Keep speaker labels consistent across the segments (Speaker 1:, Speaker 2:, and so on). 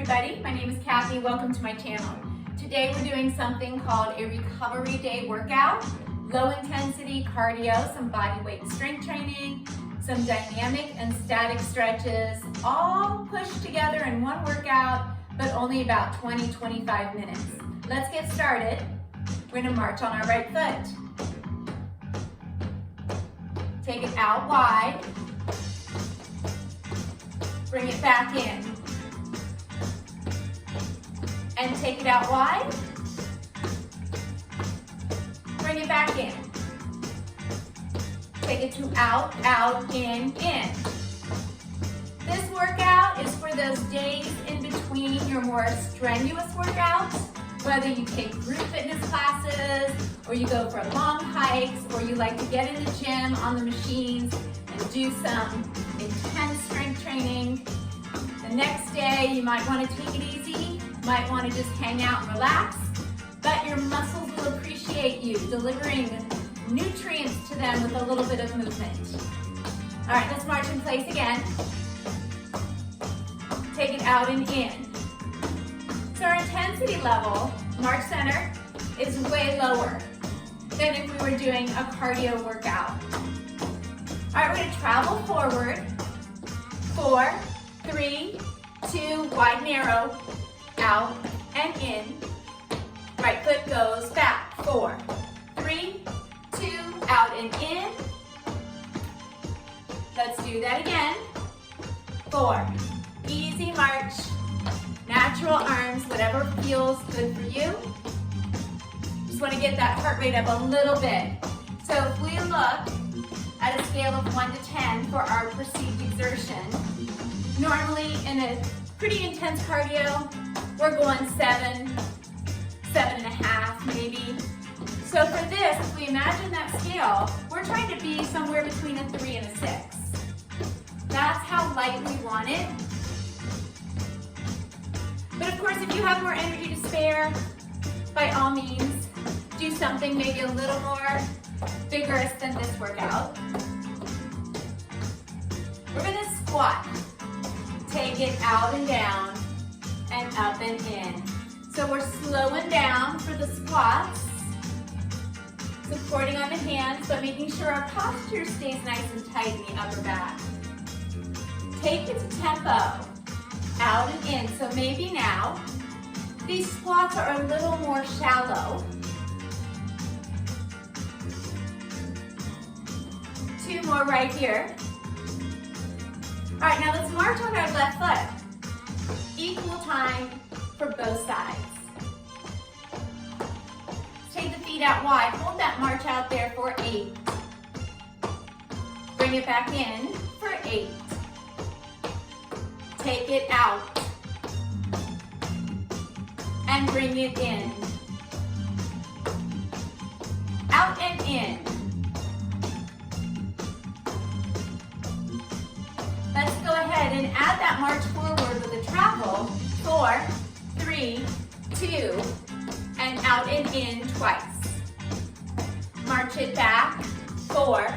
Speaker 1: everybody, my name is Kathy. Welcome to my channel. Today we're doing something called a recovery day workout. Low intensity cardio, some body weight strength training, some dynamic and static stretches, all pushed together in one workout, but only about 20-25 minutes. Let's get started. We're gonna march on our right foot. Take it out wide. Bring it back in. And take it out wide. Bring it back in. Take it to out, out, in. This workout is for those days in between your more strenuous workouts, whether you take group fitness classes, or you go for long hikes, or you like to get in the gym on the machines and do some intense strength training. The next day, you might want to take it easy, might want to just hang out and relax, but your muscles will appreciate you delivering nutrients to them with a little bit of movement. All right, let's march in place again. Take it out and in. So our intensity level, march center, is way lower than if we were doing a cardio workout. All right, we're gonna travel forward. 4, 3, 2, wide narrow, out and in. Right foot goes back. 4, 3, 2, out and in. Let's do that again. 4, easy march, natural arms, whatever feels good for you. Just want to get that heart rate up a little bit. So if we look at a scale of 1 to 10 for our perceived exertion, normally in a pretty intense cardio, we're going 7, 7.5 maybe. So for this, if we imagine that scale, we're trying to be somewhere between a 3 and a 6. That's how light we want it. But of course, if you have more energy to spare, by all means, do something maybe a little more vigorous than this workout. We're gonna squat. Take it out and down, and up and in. So we're slowing down for the squats, supporting on the hands, but making sure our posture stays nice and tight in the upper back. Take it to tempo, out and in. So maybe now, these squats are a little more shallow. 2 more right here. All right, now let's march on our left foot. Equal time for both sides. Take the feet out wide. Hold that march out there for 8. Bring it back in for 8. Take it out. And bring it in. Out and in. Let's go ahead and add that march forward with a travel. 4, 3, 2, and out and in twice. March it back. 4,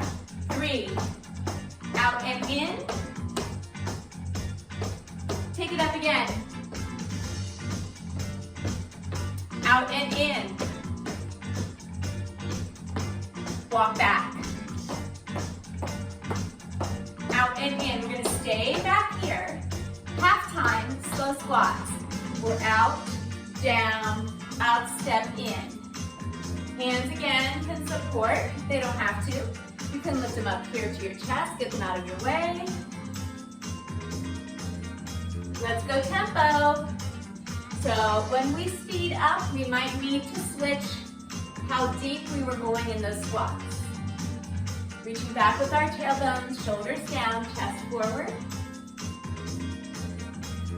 Speaker 1: 3, out and in. Take it up again. Out and in. Walk back. Out and in. We're going to stay back here. Half time, slow squats. We're out, down, out, step in. Hands again can support. They don't have to. You can lift them up here to your chest, get them out of your way. Let's go tempo. So when we speed up, we might need to switch how deep we were going in those squats. Reaching back with our tailbones, shoulders down, chest forward.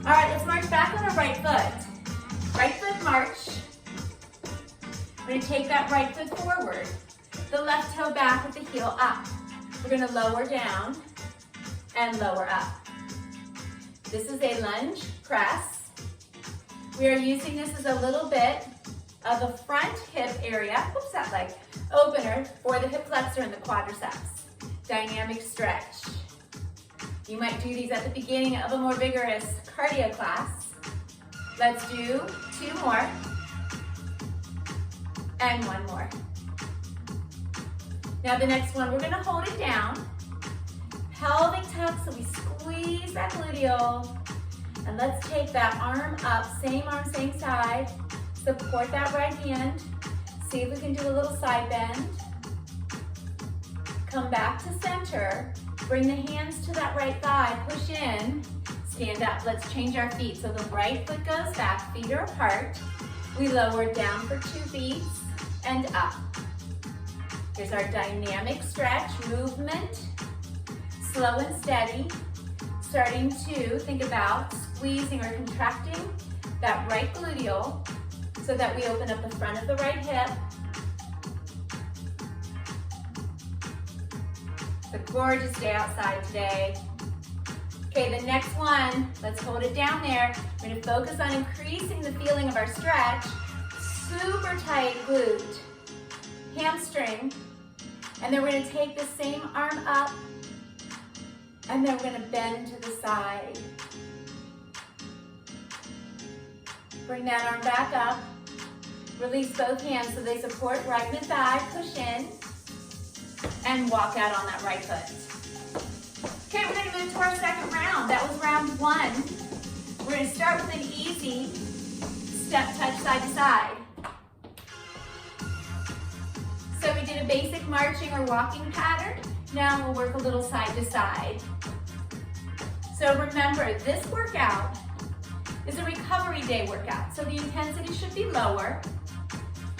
Speaker 1: All right, let's march back on our right foot. Right foot march. We're gonna take that right foot forward. The left toe back with the heel up. We're gonna lower down and lower up. This is a lunge press. We are using this as a little bit of the front hip area, oops, that leg, opener for the hip flexor and the quadriceps. Dynamic stretch. You might do these at the beginning of a more vigorous cardio class. Let's do 2 more. And 1 more. Now the next one, we're gonna hold it down. Pelvic tuck, so we squeeze that gluteal. And let's take that arm up, same arm, same side. Support that right hand. See if we can do a little side bend. Come back to center. Bring the hands to that right thigh, push in, stand up. Let's change our feet. So the right foot goes back, feet are apart. We lower down for 2 beats and up. Here's our dynamic stretch, movement, slow and steady. Starting to think about squeezing or contracting that right gluteal so that we open up the front of the right hip. It's a gorgeous day outside today. Okay, the next one, let's hold it down there. We're gonna focus on increasing the feeling of our stretch. Super tight glute, hamstring, and then we're gonna take the same arm up, and then we're gonna bend to the side. Bring that arm back up. Release both hands so they support right mid thigh, push in, and walk out on that right foot. Okay, we're gonna move to our second round. That was round 1. We're gonna start with an easy step touch side to side. So we did a basic marching or walking pattern. Now we'll work a little side to side. So remember, this workout is a recovery day workout. So the intensity should be lower,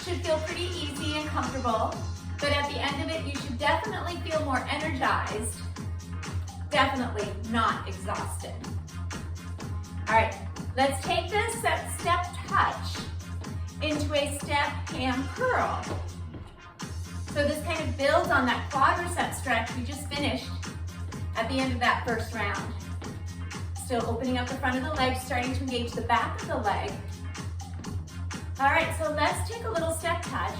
Speaker 1: should feel pretty easy and comfortable, but at the end of it, you should definitely feel more energized, definitely not exhausted. All right, let's take this step touch into a step ham curl. So this kind of builds on that quadricep stretch we just finished at the end of that first round. Still opening up the front of the leg, starting to engage the back of the leg. All right, so let's take a little step touch.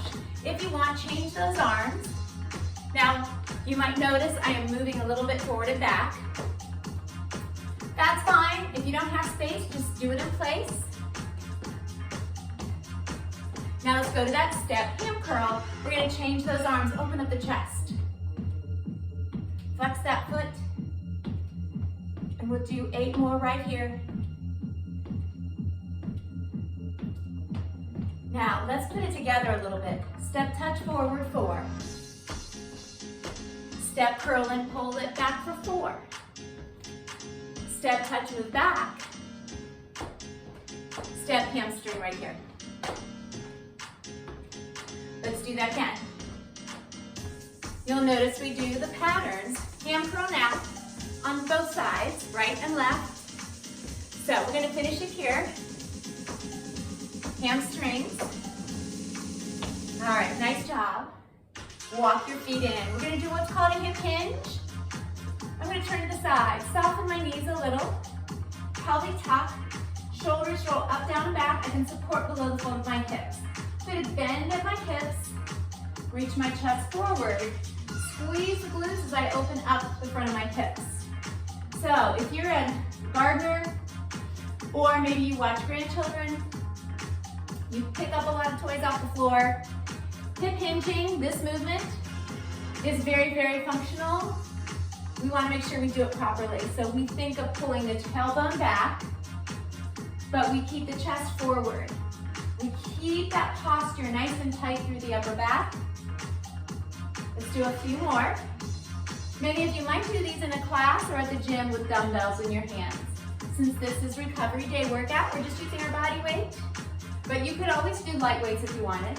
Speaker 1: If you want, change those arms. Now, you might notice I am moving a little bit forward and back. That's fine. If you don't have space, just do it in place. Now let's go to that step ham curl. We're gonna change those arms, open up the chest. Flex that foot. And we'll do 8 more right here. Now, let's put it together a little bit. Step touch forward, 4. Step curl and pull it back for 4. Step touch, move back. Step hamstring right here. Let's do that again. You'll notice we do the patterns, ham curl now, on both sides, right and left. So we're gonna finish it here. Hamstrings. All right, nice job. Walk your feet in. We're gonna do what's called a hip hinge. I'm gonna turn to the side, soften my knees a little. Pelvic tuck, shoulders roll up, down, and back. I can support below the fold of my hips. I'm gonna bend at my hips, reach my chest forward, squeeze the glutes as I open up the front of my hips. So if you're a gardener, or maybe you watch grandchildren, you pick up a lot of toys off the floor. Hip hinging, this movement is very, very functional. We want to make sure we do it properly. So we think of pulling the tailbone back, but we keep the chest forward. We keep that posture nice and tight through the upper back. Let's do a few more. Many of you might do these in a class or at the gym with dumbbells in your hands. Since this is recovery day workout, we're just using our body weight. But you could always do light weights if you wanted.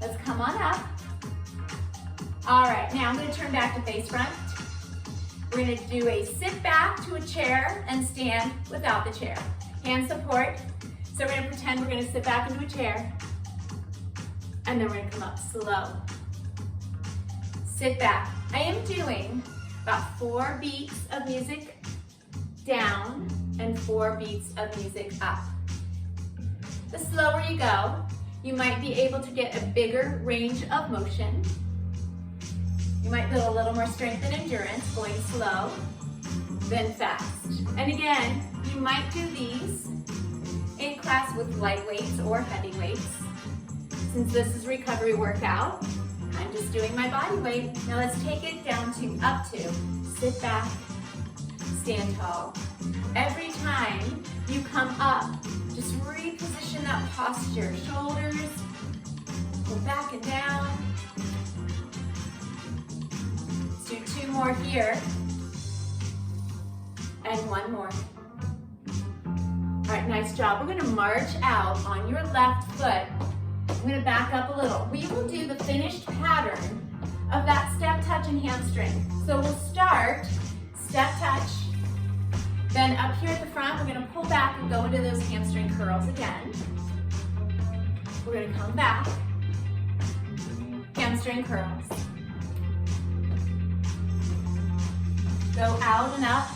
Speaker 1: Let's come on up. All right, now I'm gonna turn back to face front. We're gonna do a sit back to a chair and stand without the chair. Hand support. So we're gonna pretend we're gonna sit back into a chair, and then we're gonna come up slow. Sit back. I am doing about 4 beats of music down and 4 beats of music up. The slower you go, you might be able to get a bigger range of motion. You might build a little more strength and endurance going slow, then fast. And again, you might do these in class with light weights or heavy weights. Since this is recovery workout, I'm just doing my body weight. Now let's take it down to up to. Sit back, stand tall. Every time you come up, just reposition that posture. Shoulders, go back and down. Let's do 2 more here. And 1 more. All right, nice job. We're gonna march out on your left foot. I'm gonna back up a little. We will do the finished pattern of that step, touch, and hamstring. So we'll start step, touch, then up here at the front, we're gonna pull back and go into those hamstring curls again. We're gonna come back, hamstring curls. Go out and up,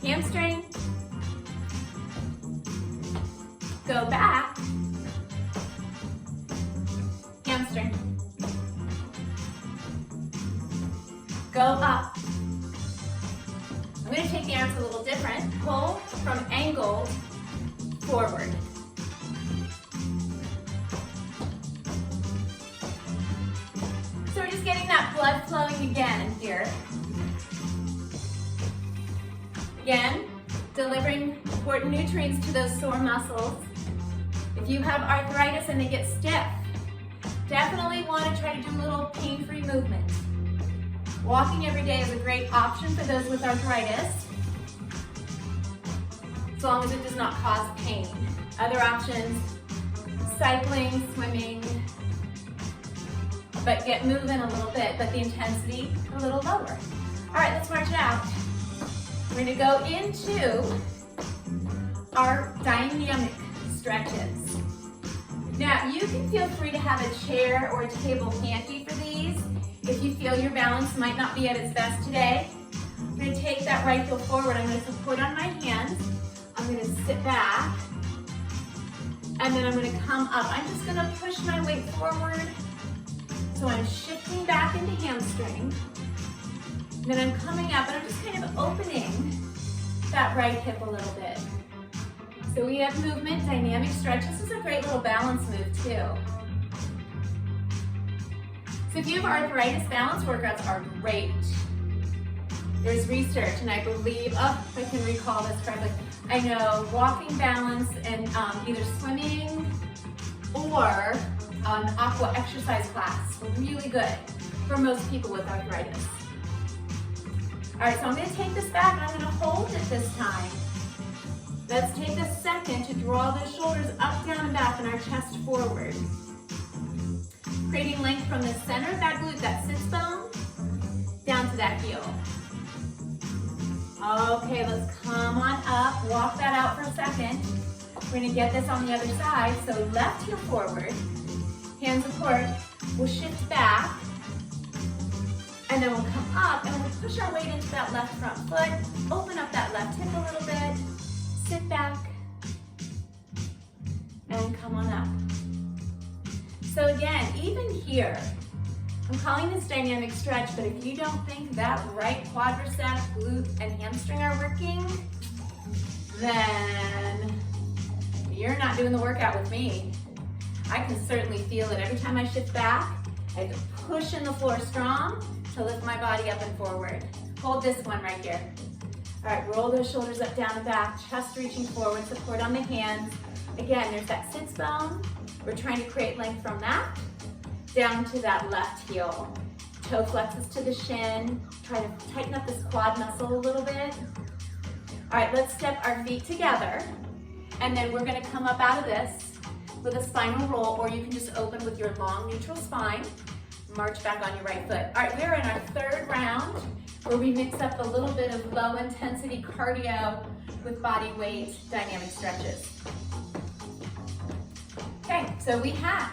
Speaker 1: hamstring, go back, hamstring, go up. I'm going to take the arms a little different. Pull from angled forward. So we're just getting that blood flowing again here. Again, delivering important nutrients to those sore muscles. If you have arthritis and they get stiff, definitely want to try to do a little pain-free movement. Walking every day is a great option for those with arthritis, as long as it does not cause pain. Other options, cycling, swimming, but get moving a little bit, but the intensity a little lower. All right, let's march it out. We're gonna go into our dynamic stretches. Now, you can feel free to have a chair or a table handy for these. If you feel your balance might not be at its best today, I'm going to take that right heel forward. I'm going to support on my hands. I'm going to sit back. And then I'm going to come up. I'm just going to push my weight forward. So I'm shifting back into hamstring. And then I'm coming up and I'm just kind of opening that right hip a little bit. So we have movement, dynamic stretch. This is a great little balance move too. So if you have arthritis, balance workouts are great. There's research, and I believe, if I can recall this correctly, I know walking balance and either swimming or an aqua exercise class are really good for most people with arthritis. All right, so I'm going to take this back and I'm going to hold it this time. Let's take a second to draw the shoulders up, down, and back and our chest forward. Creating length from the center of that glute, that sits bone, down to that heel. Okay, let's come on up, walk that out for a second. We're gonna get this on the other side, so left heel forward, hand support, we'll shift back, and then we'll come up and we'll push our weight into that left front foot, open up that left hip a little bit, sit back, and come on up. So again, even here, I'm calling this dynamic stretch, but if you don't think that right quadricep, glute, and hamstring are working, then you're not doing the workout with me. I can certainly feel it every time I shift back. I have to push in the floor strong to lift my body up and forward. Hold this one right here. All right, roll those shoulders up, down, and back, chest reaching forward, support on the hands. Again, there's that sits bone. We're trying to create length from that down to that left heel. Toe flexes to the shin. Try to tighten up this quad muscle a little bit. All right, let's step our feet together. And then we're gonna come up out of this with a spinal roll, or you can just open with your long neutral spine. March back on your right foot. All right, we're in our third round where we mix up a little bit of low intensity cardio with body weight dynamic stretches. Okay, so we have,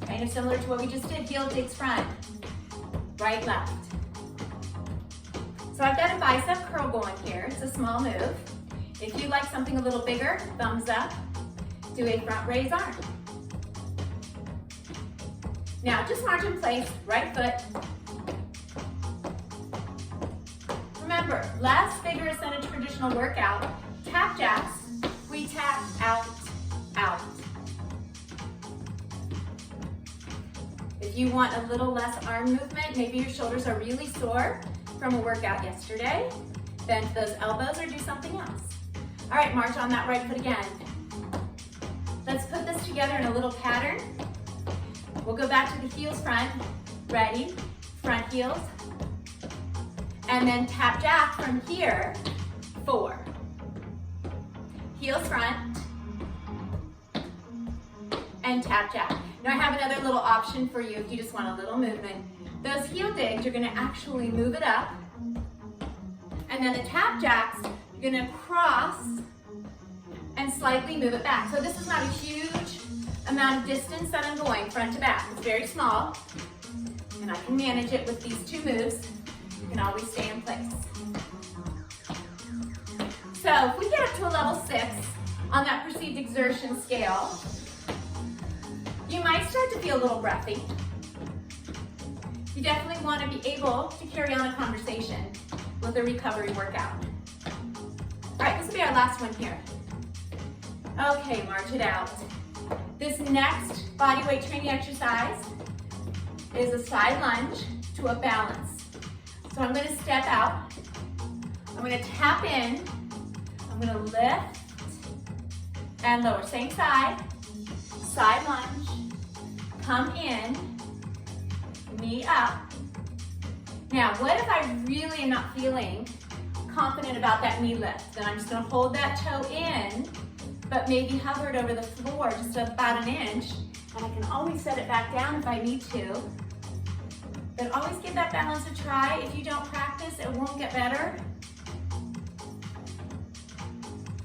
Speaker 1: kind of similar to what we just did, heel digs front, right, left. So I've got a bicep curl going here. It's a small move. If you like something a little bigger, thumbs up. Do a front raise arm. Now just march in place, right foot. Remember, less vigorous than a traditional workout. Tap jacks tap, out, out. If you want a little less arm movement, maybe your shoulders are really sore from a workout yesterday, bend those elbows or do something else. All right, march on that right foot again. Let's put this together in a little pattern. We'll go back to the heels front. Ready, front heels. And then tap jack from here, 4. Heels front. And tap jack. Now I have another little option for you if you just want a little movement. Those heel digs, you're gonna actually move it up. And then the tap jacks, you're gonna cross and slightly move it back. So this is not a huge amount of distance that I'm going front to back. It's very small. And I can manage it with these 2 moves. You can always stay in place. So if we get up to a level 6 on that perceived exertion scale, you might start to feel a little breathy. You definitely want to be able to carry on a conversation with a recovery workout. All right, this will be our last one here. Okay, march it out. This next body weight training exercise is a side lunge to a balance. So I'm going to step out. I'm going to tap in. I'm going to lift and lower. Same side. Side lunge. Come in. Knee up. Now, what if I really am not feeling confident about that knee lift? Then I'm just going to hold that toe in, but maybe hover it over the floor just about an inch. And I can always set it back down if I need to. But always give that balance a try. If you don't practice, it won't get better.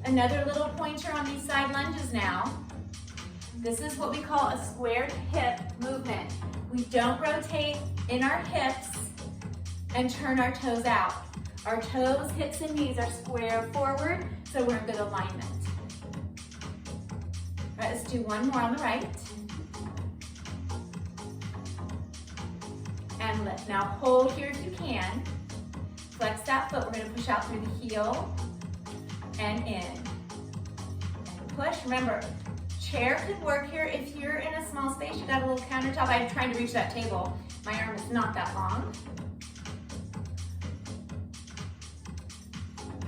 Speaker 1: Another little pointer on these side lunges now. This is what we call a squared hip movement. We don't rotate in our hips and turn our toes out. Our toes, hips, and knees are square forward, so we're in good alignment. All right, let's do one more on the right. And lift. Now hold here if you can. Flex that foot. We're going to push out through the heel and in. And push. Remember, chair could work here if you're in a small space. You got a little countertop. I'm trying to reach that table. My arm is not that long.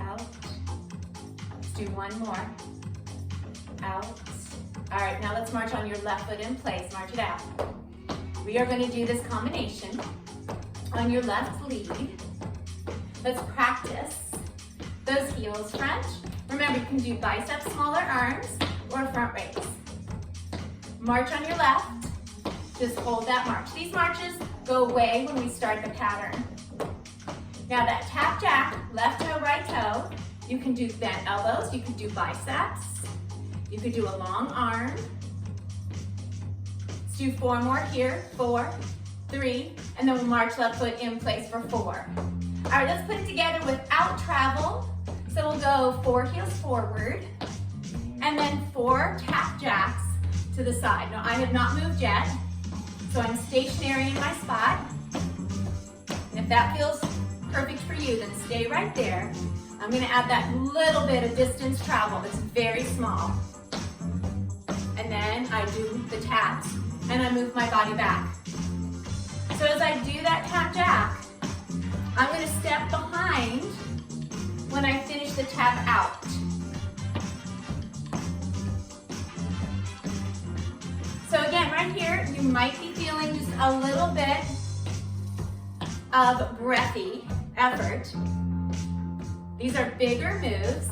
Speaker 1: Out. Let's do one more. Out. All right, now let's march on your left foot in place. March it out. We are going to do this combination on your left lead. Let's practice those heels front. Remember, you can do biceps, smaller arms, or front raise. March on your left. Just hold that march. These marches go away when we start the pattern. Now that tap jack, left toe, right toe, you can do bent elbows, you can do biceps, you could do a long arm. Let's do 4 more here. 4, 3, and then we'll march left foot in place for 4. All right, let's put it together without travel. So we'll go 4 heels forward, and then 4 tap jacks to the side. Now I have not moved yet, so I'm stationary in my spot. And if that feels perfect for you, then stay right there. I'm gonna add that little bit of distance travel. It's very small. And then I do the taps, and I move my body back. So as I do that tap jack, I'm going to step behind when I finish the tap out. So again, right here, you might be feeling just a little bit of breathy effort. These are bigger moves.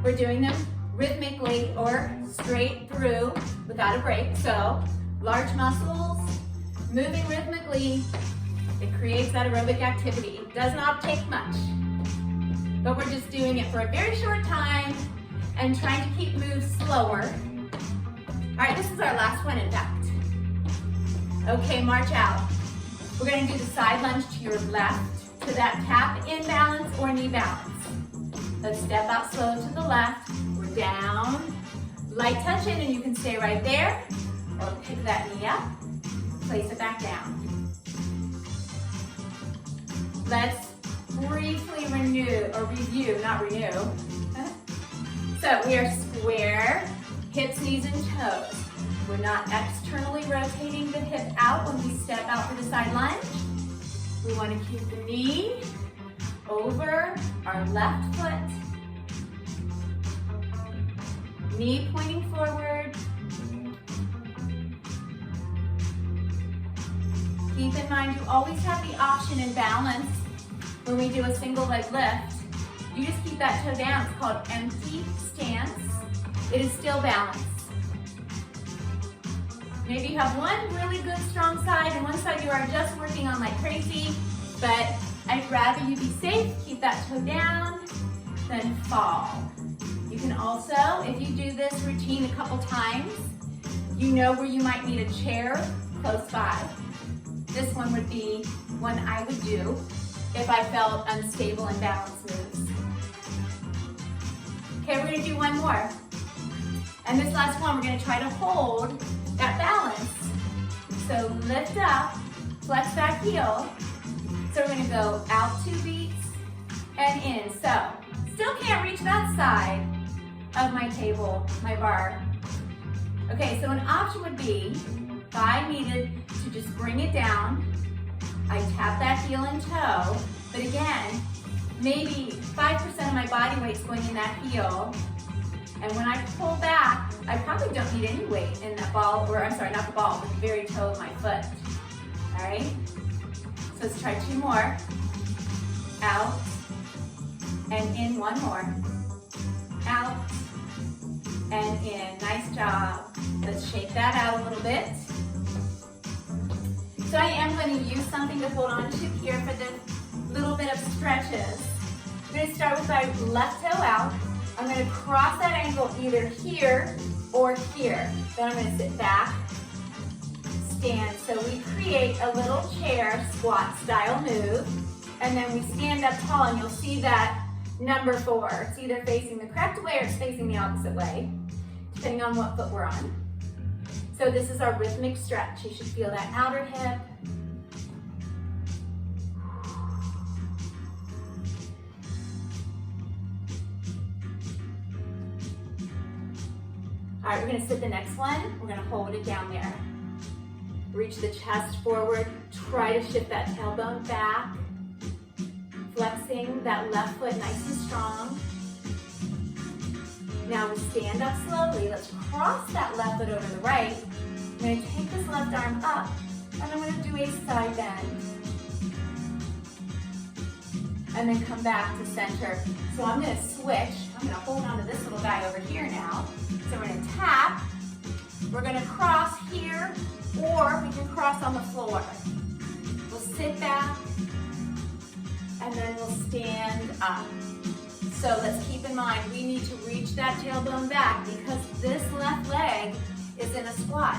Speaker 1: We're doing them rhythmically or straight through without a break. So large muscles, moving rhythmically, it creates that aerobic activity. It does not take much, but we're just doing it for a very short time and trying to keep moves slower. All right, this is our last one in fact. Okay, march out. We're gonna do the side lunge to your left, to that tap in balance or knee balance. Let's step out slow to the left. We're down, light touch in, and you can stay right there, or pick that knee up, place it back down. Let's briefly review. So we are square, hips, knees, and toes. We're not externally rotating the hip out when we step out for the side lunge. We want to keep the knee over our left foot. Knee pointing forward. Keep in mind, you always have the option in balance when we do a single leg lift. You just keep that toe down. It's called empty stance. It is still balance. Maybe you have one really good strong side and one side you are just working on like crazy, but I'd rather you be safe, keep that toe down, than fall. You can also, if you do this routine a couple times, you know where you might need a chair close by. This one would be one I would do if I felt unstable in balance moves. Okay, we're gonna do one more. And this last one, we're gonna try to hold that balance. So lift up, flex that heel. So we're gonna go out 2 beats and in. So still can't reach that side of my table, my bar. Okay, so an option would be, if I needed to just bring it down, I tap that heel and toe, but again, maybe 5% of my body weight's going in that heel. And when I pull back, I probably don't need any weight in that ball, or I'm sorry, not the ball, but the very toe of my foot. All right? So let's try 2 more. Out, and in, 1 more. Out, and in. Nice job. Let's shake that out a little bit. So I am going to use something to hold on to here for this little bit of stretches. I'm going to start with my left toe out. I'm going to cross that ankle either here or here. Then I'm going to sit back, stand. So we create a little chair squat style move, and then we stand up tall, and you'll see that number 4. It's either facing the correct way or it's facing the opposite way, depending on what foot we're on. So this is our rhythmic stretch. You should feel that outer hip. All right, we're gonna sit the next one. We're gonna hold it down there. Reach the chest forward. Try to shift that tailbone back. Flexing that left foot nice and strong. Now we stand up slowly. Let's cross that left foot over the right. I'm gonna take this left arm up, and I'm gonna do a side bend. And then come back to center. So I'm gonna switch. I'm gonna hold on to this little guy over here now. So we're gonna tap, we're gonna cross here, or we can cross on the floor. We'll sit back, and then we'll stand up. So let's keep in mind, we need to reach that tailbone back because this left leg is in a squat.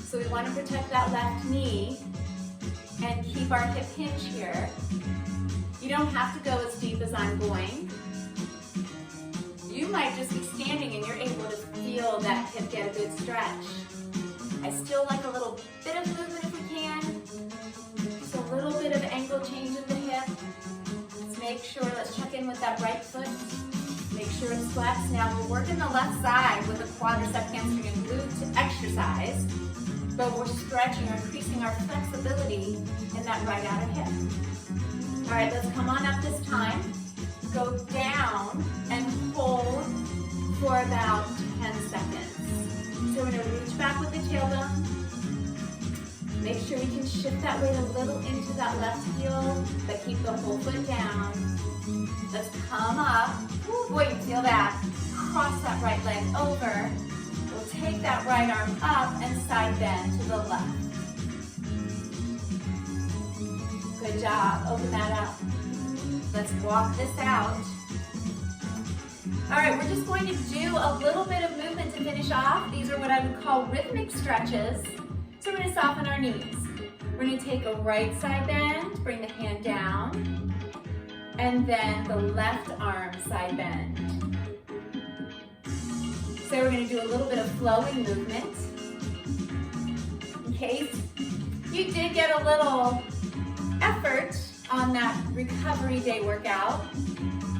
Speaker 1: So we wanna protect that left knee and keep our hip hinge here. You don't have to go as deep as I'm going. You might just be standing and you're able to feel that hip get a good stretch. I still like a little bit of movement if we can. Just a little bit of ankle change in the hip. Let's make sure, let's check in with that right foot. Make sure it's flexed. Now we're working the left side with a quadricep, hamstring, and glute exercise, but we're stretching or increasing our flexibility in that right outer hip. All right, let's come on up this time. Go down and hold for about 10 seconds. So we're gonna reach back with the tailbone. Make sure we can shift that weight a little into that left heel, but keep the whole foot down. Let's come up. Ooh, boy, you feel that. Cross that right leg over. We'll take that right arm up and side bend to the left. Good job, open that up. Let's walk this out. All right, we're just going to do a little bit of movement to finish off. These are what I would call rhythmic stretches. So we're gonna soften our knees. We're gonna take a right side bend, bring the hand down, and then the left arm side bend. So we're gonna do a little bit of flowing movement. In case you did get a little effort on that recovery day workout,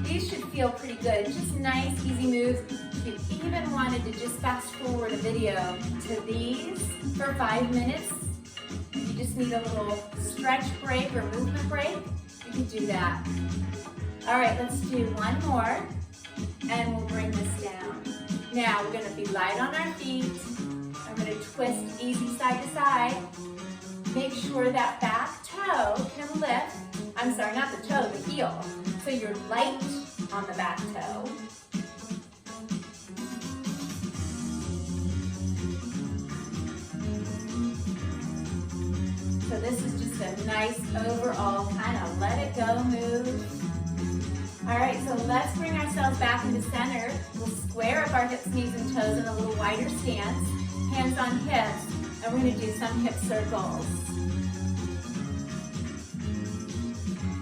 Speaker 1: These should feel pretty good. Just nice, easy moves. If you even wanted to just fast forward a video to these for 5 minutes, you just need a little stretch break or movement break, you can do that. All right, let's do one more, and we'll bring this down. Now, we're gonna be light on our feet. I'm gonna twist easy side to side. Make sure that back toe can lift. I'm sorry, not the toe, the heel. So you're light on the back toe. So this is just a nice overall kind of let it go move. All right, so let's bring ourselves back into center. We'll square up our hips, knees, and toes in a little wider stance. Hands on hips, and we're gonna do some hip circles.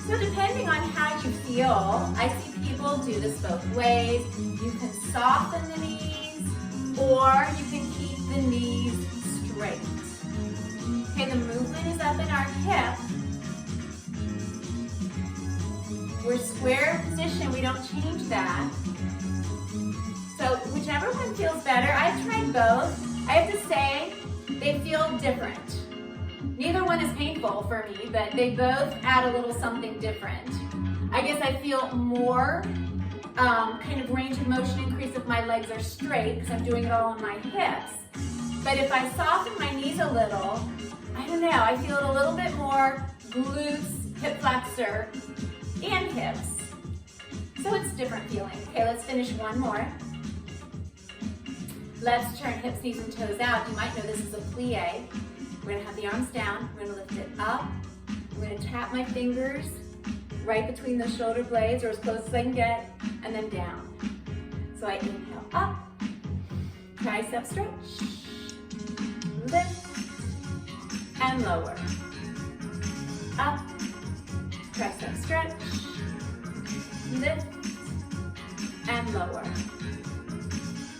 Speaker 1: So depending on how you feel, I see people do this both ways. You can soften the knees, or you can keep the knees straight. Okay, the movement is up in our hip. We're square position, we don't change that. So whichever one feels better, I've tried both. I have to say, they feel different. Neither one is painful for me, but they both add a little something different. I guess I feel more kind of range of motion increase if my legs are straight, because I'm doing it all on my hips. But if I soften my knees a little, I don't know, I feel it a little bit more glutes, hip flexor, and hips. So it's different feeling. Okay, let's finish one more. Let's turn hips, knees, and toes out. You might know this is a plie. We're gonna have the arms down. We're gonna lift it up. We're gonna tap my fingers right between the shoulder blades, or as close as I can get, and then down. So I inhale up, tricep stretch, lift, and lower. Up, tricep stretch, lift, and lower.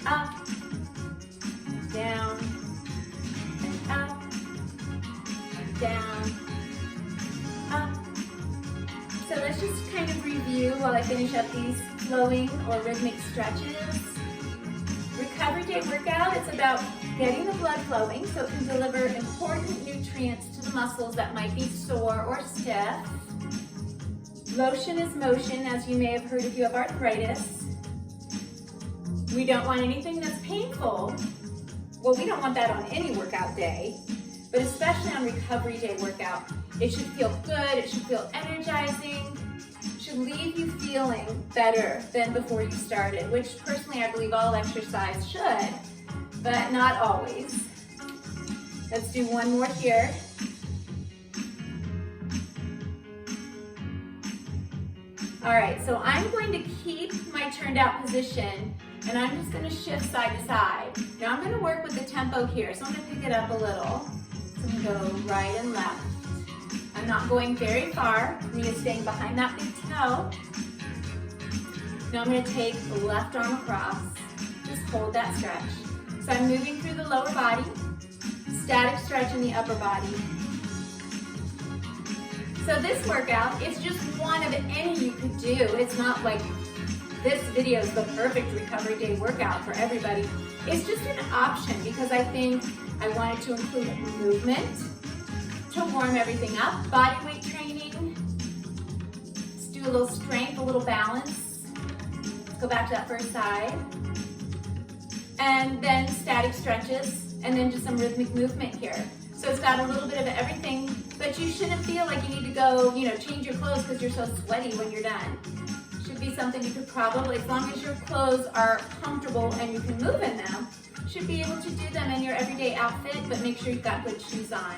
Speaker 1: Up, down, and up, and down, up. So let's just kind of review while I finish up these flowing or rhythmic stretches. Recovery day workout, it's about getting the blood flowing so it can deliver important nutrients to the muscles that might be sore or stiff. Lotion is motion, as you may have heard if you have arthritis. We don't want anything that's painful. Well, we don't want that on any workout day, but especially on recovery day workout. It should feel good, it should feel energizing, it should leave you feeling better than before you started, which personally I believe all exercise should, but not always. Let's do one more here. All right, so I'm going to keep my turned out position, and I'm just going to shift side to side. Now I'm going to work with the tempo here, so I'm going to pick it up a little. So I'm going to go right and left. I'm not going very far. I'm going to stay behind that big toe. Now I'm going to take the left arm across. Just hold that stretch. So I'm moving through the lower body, static stretch in the upper body. So this workout is just one of any you could do. It's not like this video is the perfect recovery day workout for everybody. It's just an option because I think I wanted to include movement to warm everything up, body weight training. Let's do a little strength, a little balance. Let's go back to that first side. And then static stretches, and then just some rhythmic movement here. So it's got a little bit of everything, but you shouldn't feel like you need to go, change your clothes because you're so sweaty when you're done. Should be something you could probably, as long as your clothes are comfortable and you can move in them, should be able to do them in your everyday outfit, but make sure you've got good shoes on.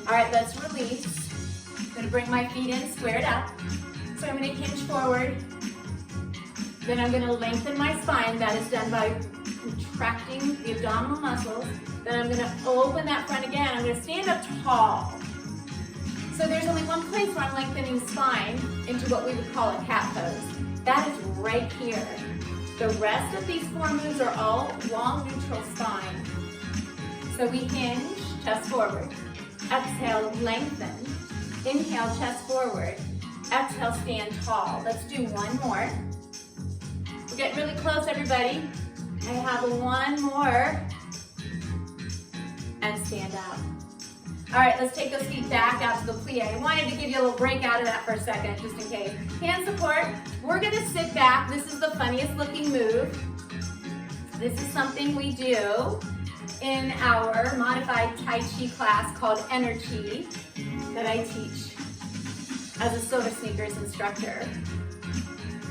Speaker 1: All right, let's release. I'm gonna bring my feet in, square it up. So I'm gonna hinge forward. Then I'm gonna lengthen my spine. That is done by contracting the abdominal muscles. Then I'm gonna open that front again. I'm gonna stand up tall. So there's only one place where I'm lengthening the spine into what we would call a cat pose. That is right here. The rest of these 4 moves are all long neutral spine. So we hinge, chest forward. Exhale, lengthen. Inhale, chest forward. Exhale, stand tall. Let's do one more. We're getting really close, everybody. I have one more. And stand up. All right, let's take those feet back out to the plie. I wanted to give you a little break out of that for a second, just in case. Hand support. We're gonna sit back. This is the funniest looking move. This is something we do in our modified Tai Chi class called Energy that I teach as a Soda Sneakers instructor.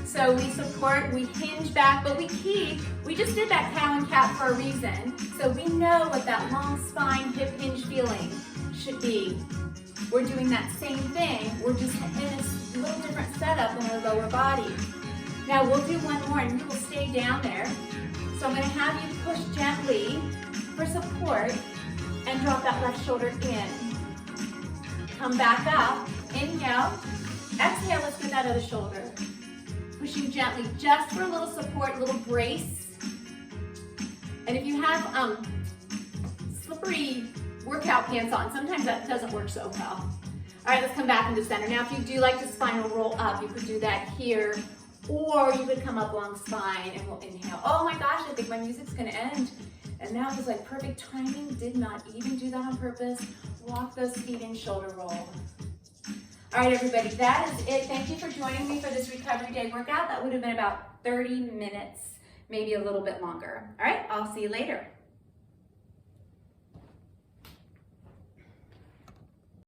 Speaker 1: So we support, we hinge back, but we just did that cow and cat for a reason. So we know what that long spine, hip hinge feeling should be. We're doing that same thing, we're just in a little different setup in our lower body. Now we'll do one more and you will stay down there. So I'm gonna have you push gently for support and drop that left shoulder in. Come back up, inhale, exhale, let's get that other shoulder. Pushing gently just for a little support, a little brace. And if you have slippery workout pants on, sometimes that doesn't work so well. All right, let's come back into center. Now, if you do like the spinal roll up, you could do that here, or you could come up long spine and we'll inhale. Oh my gosh, I think my music's gonna end. And that was like perfect timing. Did not even do that on purpose. Walk those feet in, shoulder roll. All right, everybody, that is it. Thank you for joining me for this recovery day workout. That would have been about 30 minutes, maybe a little bit longer. All right, I'll see you later.